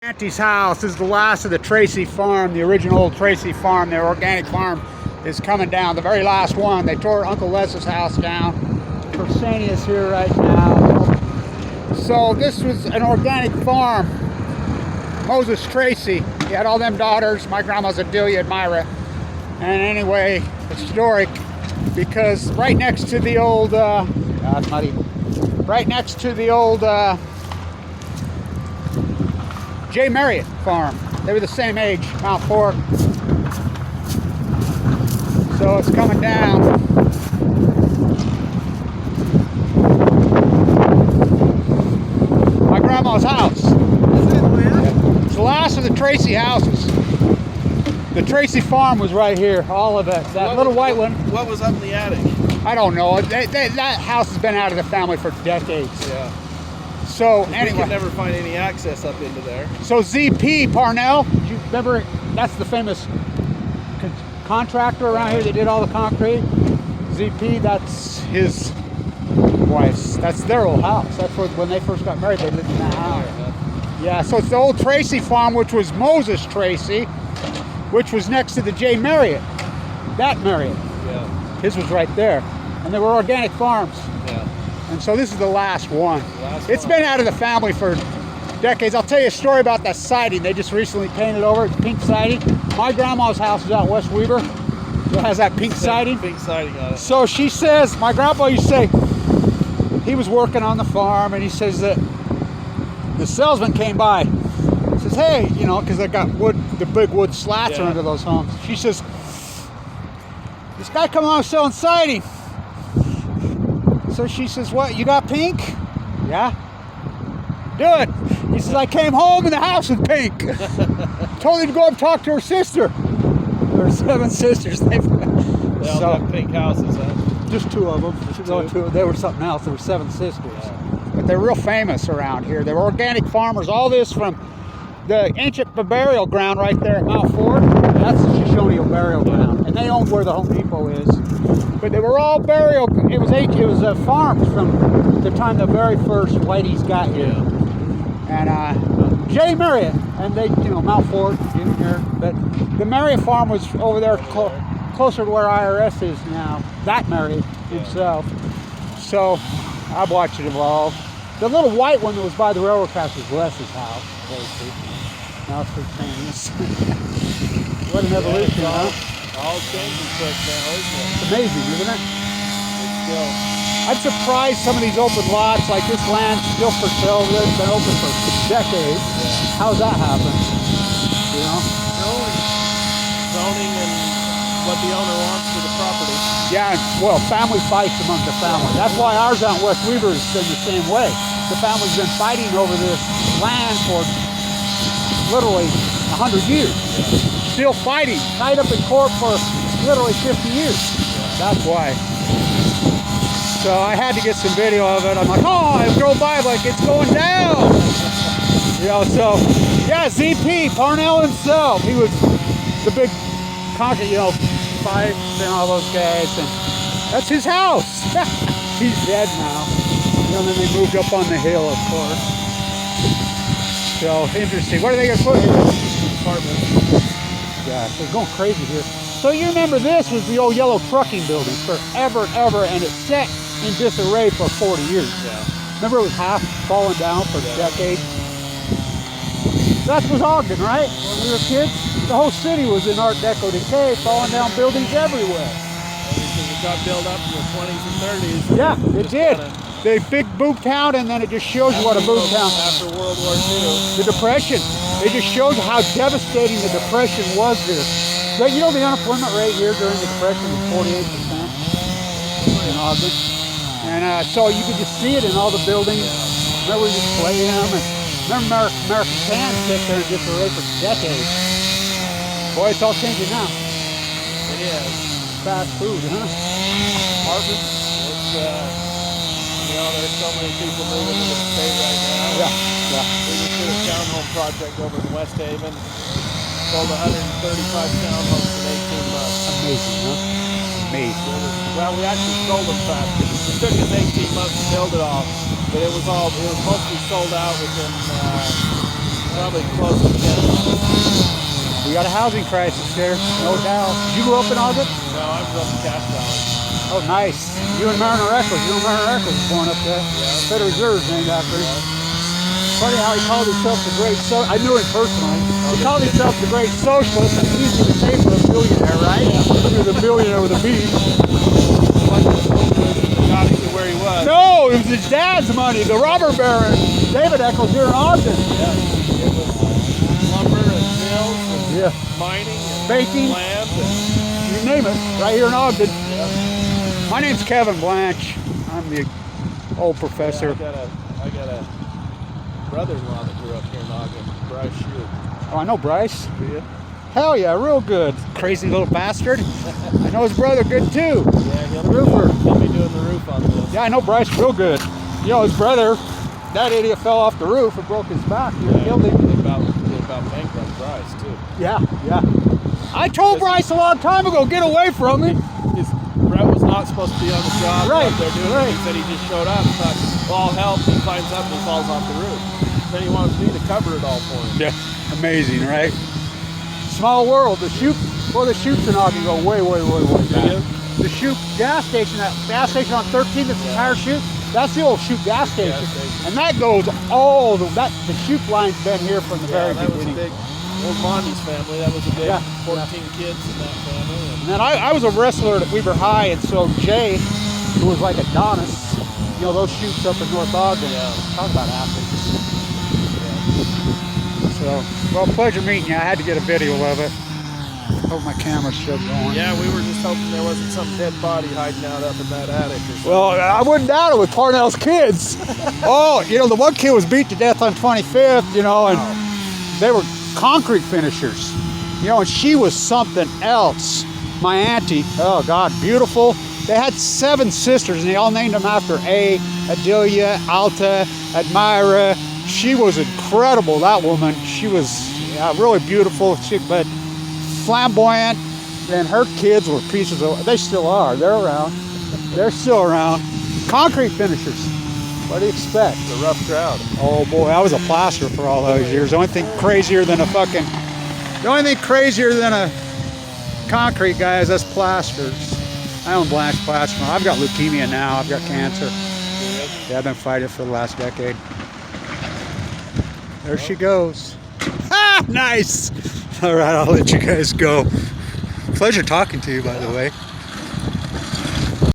Auntie's house. This is the last of the Tracy farm, the original Tracy farm. Their organic farm is coming down, the very last one. They tore Uncle Les's house down. Persania's here right now. So this was an organic farm. Moses Tracy, he had all them daughters. My grandma's Adelia and Myra. And anyway, historic because right next to the old, right next to the old J. Marriott farm. They were the same age, Mount Fork. So it's coming down. My grandma's house. It's the last of the Tracy houses. The Tracy farm was right here, all of it. That little white one. What was up in the attic? I don't know. That house has been out of the family for decades. Yeah. So anyway, we could never find any access up into there. So ZP Parnell, do you remember? That's the famous contractor around here that did all the concrete. ZP, that's his wife's. That's their old house. That's where, when they first got married, they lived in that house. Yeah. So it's the old Tracy farm, which was Moses Tracy, which was next to the J. Marriott. That Marriott. Yeah. His was right there, and they were organic farms. Yeah. And so this is the last one. It's been out of the family for decades. I'll tell you a story about that siding. They just recently painted over. It's pink siding. My grandma's house is out West Weaver. It has that pink siding. Pink siding on it. So she says, my grandpa used to say, he was working on the farm, and he says that the salesman came by. Says, hey, you know, because they got wood, the big wood slats are into those homes. She says, this guy come along selling siding. So she says, what, you got pink? Yeah. Do it. He says, I came home and the house was pink. Told him to go up and talk to her sister. There are 7 sisters. They all got pink houses, huh? Just 2 of them. Just 2. They were something else. There were 7 sisters. Yeah. But they're real famous around here. They were organic farmers. All this from the ancient burial ground right there at Mount Fork. That's the Shoshone burial ground. And they owned where the Home Depot is. But they were all burial. It was farms from the time the very first whiteys got here. And J. Marriott, and they, you know, Mount Fork, Junior. But the Marriott farm was over there closer to where IRS is now. That Marriott himself. So I've watched it evolve. The little white one that was by the railroad tracks was Les's house. Now it's Persania's. What an evolution, huh? All changing quick now, isn't it? It's amazing, isn't it? It's still. I'm surprised some of these open lots, like this land, still for sale. It's been open for decades. Yeah. How's that happen? You know? Zoning and what the owner wants for the property. Yeah, well, family fights among the family. That's why ours out in West Weaver has been the same way. The family's been fighting over this land for literally 100 years. Yeah. Still fighting, tied up in court for literally 50 years. That's why. So I had to get some video of it. I'm like, oh, I drove by like it's going down. You know, so yeah, ZP Parnell himself. He was the big conqueror, you know, fights and all those guys, and that's his house. He's dead now. You know, and then they moved up on the hill, of course. So interesting. What are they gonna put here? Apartment. Gosh, they're going crazy here. So you remember this was the old yellow trucking building forever and ever, and it sat in disarray for 40 years. Yeah. Remember it was half fallen down for decades? That was Ogden, right? When we were kids? The whole city was in Art Deco Decay, falling down buildings everywhere. Because it got built up in the 20s and 30s. Yeah, it did. The big boom town, and then it just shows you what a boom town. After World War II. The Depression. It just shows you how devastating the Depression was here. But you know the unemployment rate here during the Depression was 48% in Ogden. And so you could just see it in all the buildings. Remember we just played them. And remember American fans sit there in disarray for decades. Boy, it's all changing now. It is. Fast food, huh? Harvard. It's, you know, there's so many people moving into the state right now. Yeah. We just did a townhome project over in West Haven. Sold 135 townhomes in 18 months. Amazing, huh? Amazing. Well, we actually sold them fast. It took us 18 months to build it all, but it was mostly sold out within Probably close to 10. We got a housing crisis there, no doubt. Did you grow up in Ogden? No, I grew up in Cache Valley. Oh, nice. You and Mariner Eccles. You and Mariner Eccles was born up there. Yeah. Federal Reserve is named after him. Funny how he called himself the great I knew him personally. He called himself the great socialist. That's easy to say for a billionaire, right? He was a billionaire with a B. Got him to where he was. No, it was his dad's money, the robber baron, David Eccles here in Ogden. Yeah. It was lumber and mills and mining and Baking. land and You name it, right here in Ogden. yeah. My name's Kevin Blanch. I'm the old professor. Yeah, I got a brother-in-law that grew up here in Ogden, Bryce Shue. Oh, I know Bryce. Do you? Hell yeah, real good. Crazy little bastard. I know his brother good too. Yeah, Roofer. He'll be doing the roof on this. Yeah, I know Bryce real good. You know, his brother, that idiot fell off the roof and broke his back. You killed him. They about bankrupt Bryce, too. Yeah. I told Bryce a long time ago, get away from me. Brett was not supposed to be on the job. Right, They're doing right. it. He said he just showed up and thought, well, I'll help. He climbs up and he falls off the roof. Then he wants me to cover it all for him. Yeah, amazing, right? Small world. The chutes in Ogden go way back. The chute gas station, that gas station on 13, that's the tire chute, that's the old chute gas station. And that goes the chute line's been here from the very that beginning. was a big, old Monty's family, that was a big 14 kids in that family. And then I was a wrestler at Weaver High, and so Jay, who was like Adonis, you know, those chutes up in North Ogden, talk about athletes. So, well, pleasure meeting you. I had to get a video of it. Hope my camera's still going. Yeah, we were just hoping there wasn't some dead body hiding out up in that attic or something. Well, I wouldn't doubt it with Parnell's kids. Oh, you know, the one kid was beat to death on 25th, you know, and they were concrete finishers. You know, and she was something else. My auntie, oh God, beautiful. They had 7 sisters, and they all named them after Adelia, Alta, Admira. She was incredible, that woman. She was really beautiful, but flamboyant, and her kids were pieces of, they still are, they're around. They're still around. Concrete finishers. What do you expect? It's a rough crowd. Oh boy, I was a plasterer for all those years. The only thing crazier than a concrete guy is us plasters. I own Blanch Plaster. I've got leukemia now. I've got cancer. Yeah, I've been fighting for the last decade. There she goes. Ah, nice. All right, I'll let you guys go. Pleasure talking to you, by the way.